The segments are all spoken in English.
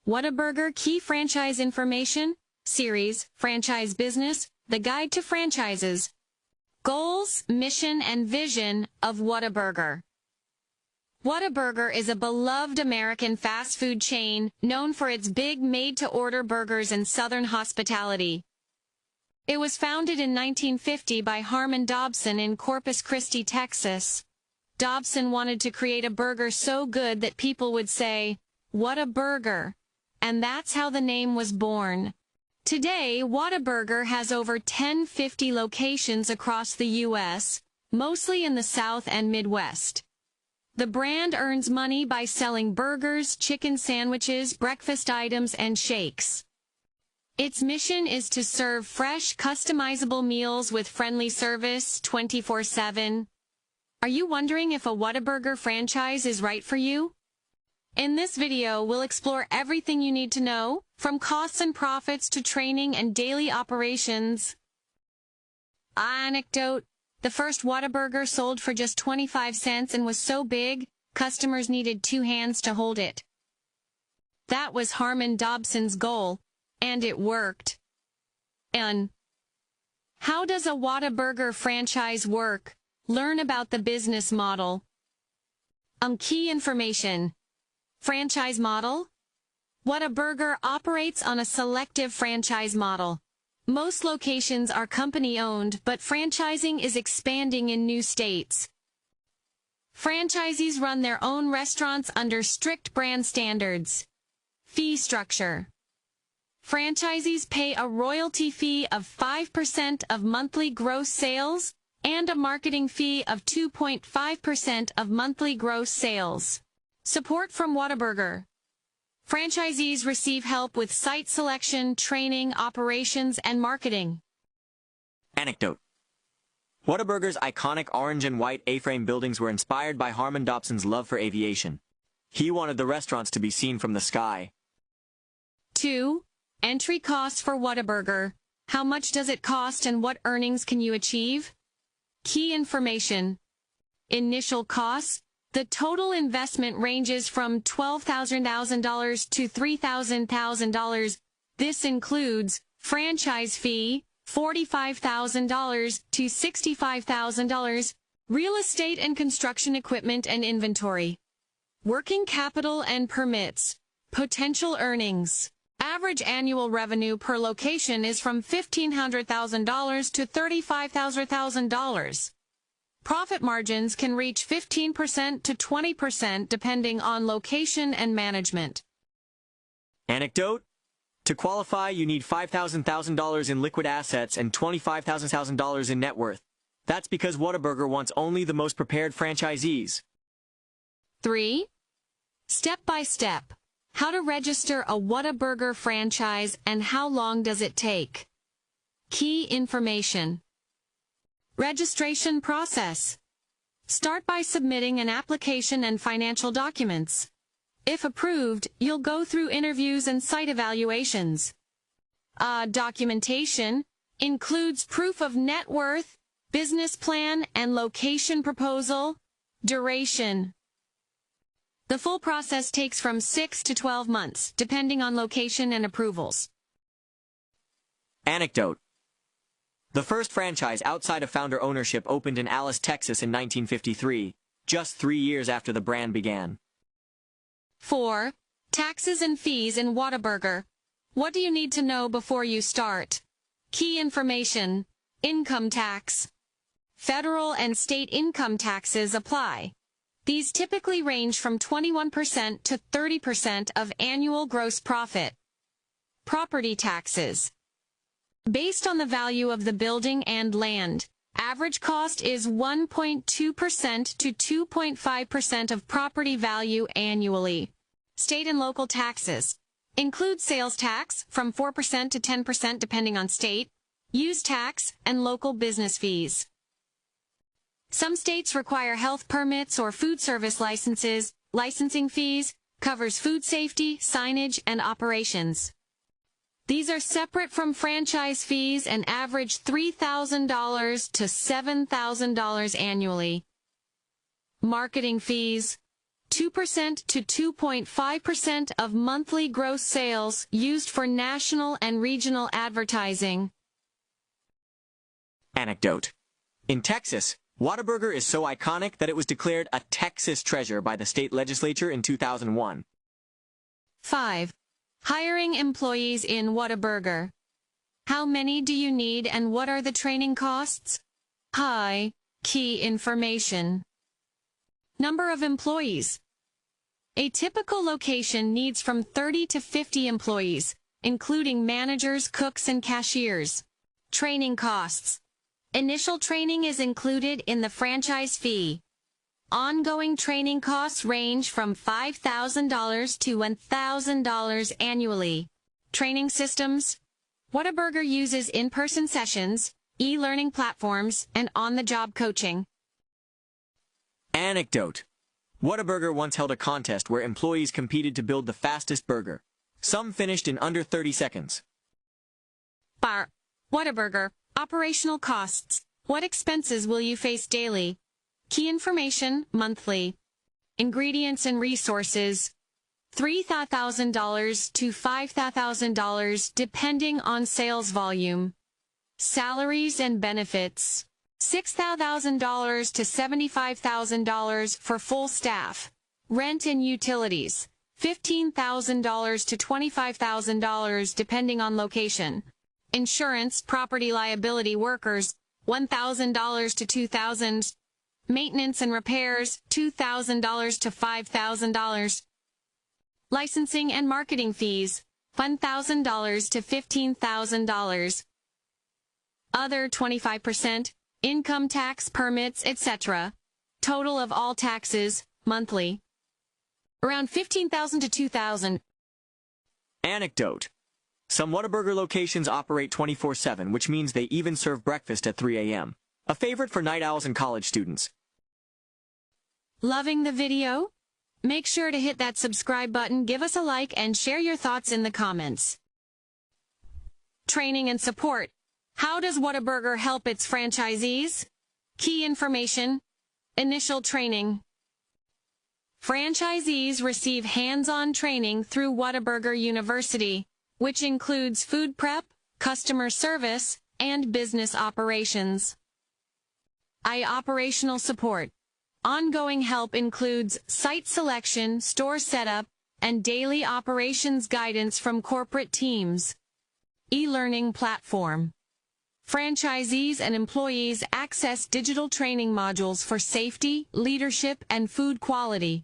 Whataburger Key Franchise Information, Series, Franchise Business, The Guide to Franchises. Goals, Mission, and Vision of Whataburger. Whataburger is a beloved American fast food chain known for its big made-to-order burgers and Southern hospitality. It was founded in 1950 by Harmon Dobson in Corpus Christi, Texas. Dobson wanted to create a burger so good that people would say, "What a burger!" And that's how the name was born. Today, Whataburger has over 1,050 locations across the U.S., mostly in the South and Midwest. The brand earns money by selling burgers, chicken sandwiches, breakfast items, and shakes. Its mission is to serve fresh, customizable meals with friendly service 24/7. Are you wondering if a Whataburger franchise is right for you? In this video, we'll explore everything you need to know, from costs and profits to training and daily operations. Anecdote: the first Whataburger sold for just 25 cents and was so big, customers needed 2 hands to hold it. That was Harmon Dobson's goal, and it worked. And how does a Whataburger franchise work? Learn about the business model. Key information. Franchise model. Whataburger operates on a selective franchise model. Most locations are company-owned, but franchising is expanding in new states. Franchisees run their own restaurants under strict brand standards. Fee structure. Franchisees pay a royalty fee of 5% of monthly gross sales and a marketing fee of 2.5% of monthly gross sales. Support from Whataburger. Franchisees receive help with site selection, training, operations, and marketing. Anecdote: Whataburger's iconic orange and white A-frame buildings were inspired by Harmon Dobson's love for aviation. He wanted the restaurants to be seen from the sky. 2. Entry costs for Whataburger. How much does it cost and what earnings can you achieve? Key information. Initial costs. The total investment ranges from $12,000 to $3,000. This includes franchise fee, $45,000 to $65,000, real estate and construction equipment and inventory, working capital and permits, potential earnings. Average annual revenue per location is from $1,500,000 to $35,000. Profit margins can reach 15% to 20% depending on location and management. Anecdote: to qualify, you need $5,000 in liquid assets and $25,000 in net worth. That's because Whataburger wants only the most prepared franchisees. 3. Step-by-step. How to register a Whataburger franchise and how long does it take? Key information. Registration process. Start by submitting an application and financial documents. If approved, you'll go through interviews and site evaluations. Documentation includes proof of net worth, business plan, and location proposal. Duration. The full process takes from 6 to 12 months, depending on location and approvals. Anecdote: the first franchise outside of founder ownership opened in Alice, Texas in 1953, just 3 years after the brand began. 4. Taxes and fees in Whataburger. What do you need to know before you start? Key information. Income tax. Federal and state income taxes apply. These typically range from 21% to 30% of annual gross profit. Property taxes. Based on the value of the building and land, average cost is 1.2% to 2.5% of property value annually. State and local taxes include sales tax from 4% to 10% depending on state, use tax, and local business fees. Some states require health permits or food service licenses. Licensing fees covers food safety, signage, and operations. These are separate from franchise fees and average $3,000 to $7,000 annually. Marketing fees, 2% to 2.5% of monthly gross sales used for national and regional advertising. Anecdote. In Texas, Whataburger is so iconic that it was declared a Texas treasure by the state legislature in 2001. 5. Hiring employees in Whataburger. How many do you need and what are the training costs? Hi. Key information. Number of employees. A typical location needs from 30 to 50 employees, including managers, cooks, and cashiers. Training costs. Initial training is included in the franchise fee. Ongoing training costs range from $5,000 to $1,000 annually. Training systems. Whataburger uses in-person sessions, e-learning platforms, and on-the-job coaching. Anecdote. Whataburger once held a contest where employees competed to build the fastest burger. Some finished in under 30 seconds. Whataburger. Operational costs. What expenses will you face daily? Key information, monthly. Ingredients and resources. $3,000 to $5,000 depending on sales volume. Salaries and benefits. $6,000 to $75,000 for full staff. Rent and utilities. $15,000 to $25,000 depending on location. Insurance, property liability workers, $1,000 to $2,000. Maintenance and repairs, $2,000 to $5,000. Licensing and marketing fees, $1,000 to $15,000. Other 25%, income tax, permits, etc. Total of all taxes, monthly. Around $15,000 to $2,000. Anecdote. Some Whataburger locations operate 24/7, which means they even serve breakfast at 3 a.m. A favorite for night owls and college students. Loving the video? Make sure to hit that subscribe button, give us a like, and share your thoughts in the comments. Training and support. How does Whataburger help its franchisees? Key information. Initial training. Franchisees receive hands-on training through Whataburger University, which includes food prep, customer service, and business operations. Operational support. Ongoing help includes site selection, store setup, and daily operations guidance from corporate teams. E-learning platform. Franchisees and employees access digital training modules for safety, leadership, and food quality.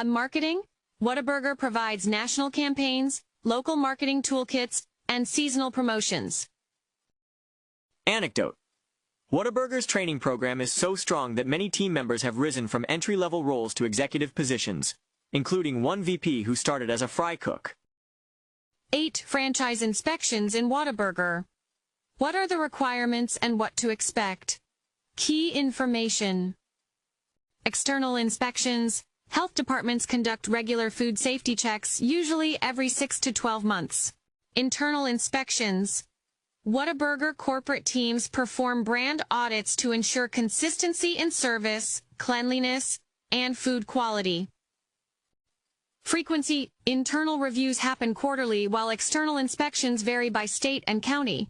Marketing. Whataburger provides national campaigns, local marketing toolkits, and seasonal promotions. Anecdote. Whataburger's training program is so strong that many team members have risen from entry-level roles to executive positions, including one VP who started as a fry cook. 8. Franchise inspections in Whataburger. What are the requirements and what to expect? Key information. External inspections. Health departments conduct regular food safety checks, usually every 6 to 12 months. Internal inspections. Whataburger corporate teams perform brand audits to ensure consistency in service, cleanliness, and food quality. Frequency. Internal reviews happen quarterly while external inspections vary by state and county.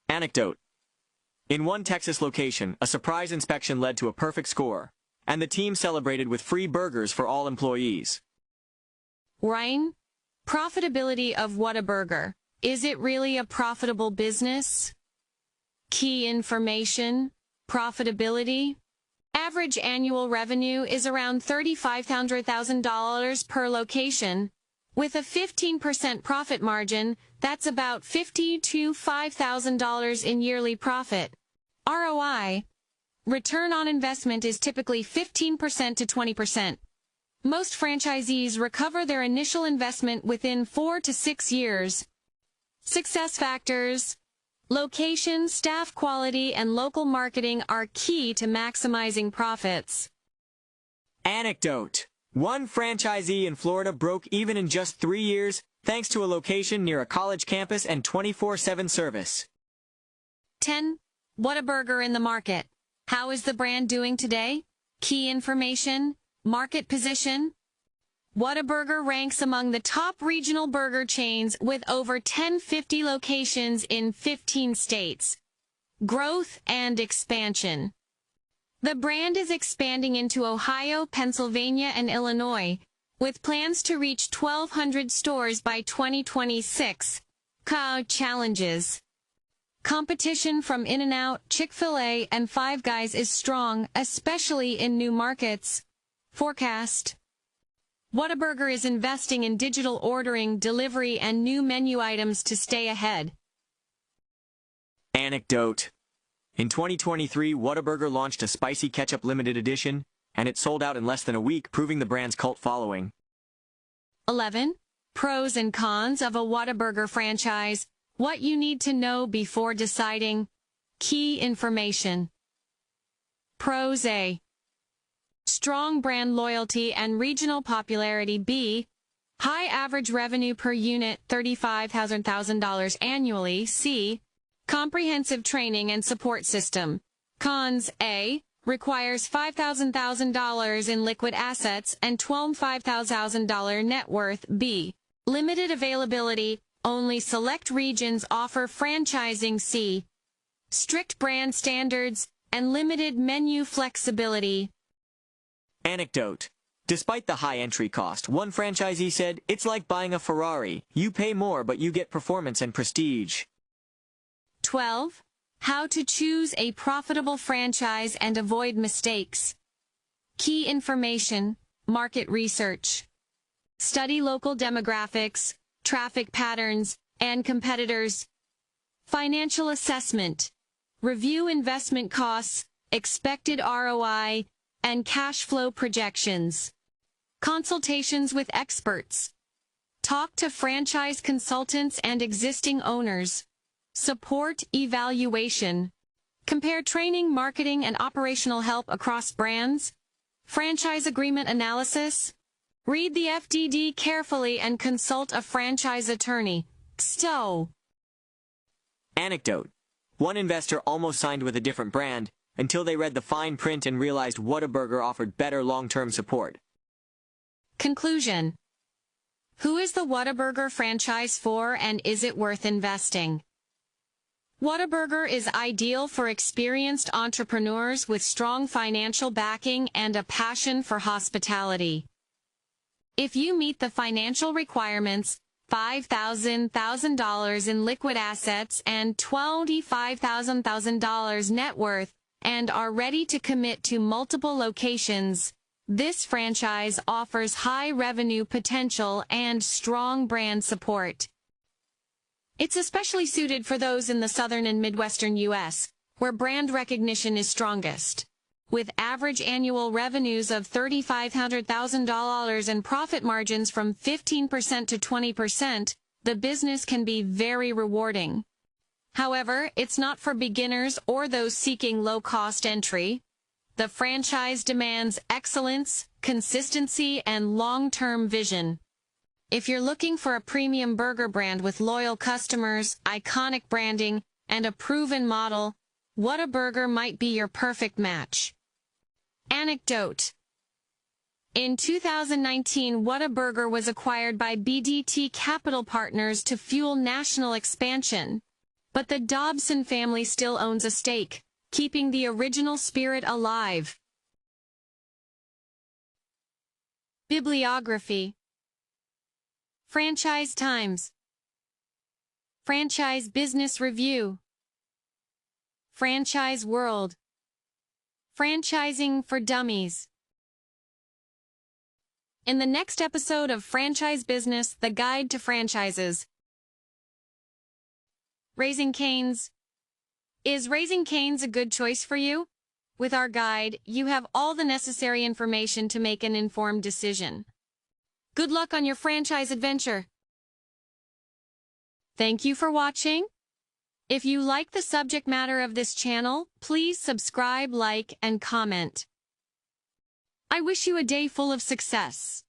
Anecdote. In one Texas location, a surprise inspection led to a perfect score, and the team celebrated with free burgers for all employees. Ryan, profitability of Whataburger. Is it really a profitable business? Key information. Profitability. Average annual revenue is around $35,000 per location. With a 15% profit margin, that's about $50,000 to $5,000 in yearly profit. ROI. Return on investment is typically 15% to 20%. Most franchisees recover their initial investment within 4 to 6 years. Success factors. Location, staff quality, and local marketing are key to maximizing profits. Anecdote. One franchisee in Florida broke even in just 3 years, thanks to a location near a college campus and 24/7 service. 10. Whataburger in the market. How is the brand doing today? Key information. Market position. Whataburger ranks among the top regional burger chains with over 1,050 locations in 15 states. Growth and expansion. The brand is expanding into Ohio, Pennsylvania, and Illinois, with plans to reach 1,200 stores by 2026. KaO challenges. Competition from In-N-Out, Chick-fil-A, and Five Guys is strong, especially in new markets. Forecast. Whataburger is investing in digital ordering, delivery, and new menu items to stay ahead. Anecdote. In 2023, Whataburger launched a spicy ketchup limited edition, and it sold out in less than a week, proving the brand's cult following. 11. Pros and cons of a Whataburger franchise. What you need to know before deciding. Key information. Pros A. Strong brand loyalty and regional popularity. B. High average revenue per unit, $35,000 annually. C. Comprehensive training and support system. Cons. A. Requires $5,000 in liquid assets and $25,000 net worth. B. Limited availability. Only select regions offer franchising. C. Strict brand standards and limited menu flexibility. Anecdote. Despite the high entry cost, one franchisee said, "It's like buying a Ferrari. You pay more but you get performance and prestige." 12. How to choose a profitable franchise and avoid mistakes. Key information. Market research. Study local demographics, traffic patterns, and competitors. Financial assessment. Review investment costs, expected ROI, and cash flow projections. Consultations with experts. Talk to franchise consultants and existing owners. Support evaluation. Compare training, marketing, and operational help across brands. Franchise agreement analysis. Read the FDD carefully and consult a franchise attorney. Anecdote. One investor almost signed with a different brand until they read the fine print and realized Whataburger offered better long-term support. Conclusion. Who is the Whataburger franchise for, and is it worth investing? Whataburger is ideal for experienced entrepreneurs with strong financial backing and a passion for hospitality. If you meet the financial requirements, $5,000 in liquid assets and $25,000 net worth, and are ready to commit to multiple locations, this franchise offers high revenue potential and strong brand support. It's especially suited for those in the southern and midwestern U.S., where brand recognition is strongest. With average annual revenues of $35,000 and profit margins from 15% to 20%, the business can be very rewarding. However, it's not for beginners or those seeking low-cost entry. The franchise demands excellence, consistency, and long-term vision. If you're looking for a premium burger brand with loyal customers, iconic branding, and a proven model, Whataburger might be your perfect match. Anecdote. In 2019, Whataburger was acquired by BDT Capital Partners to fuel national expansion. But the Dobson family still owns a stake, keeping the original spirit alive. Bibliography. Franchise Times. Franchise Business Review. Franchise World. Franchising for Dummies. In the next episode of Franchise Business, The Guide to Franchises. Raising Cane's. Is Raising Cane's a good choice for you? With our guide, you have all the necessary information to make an informed decision. Good luck on your franchise adventure. Thank you for watching. If you like the subject matter of this channel, please subscribe, like, and comment. I wish you a day full of success.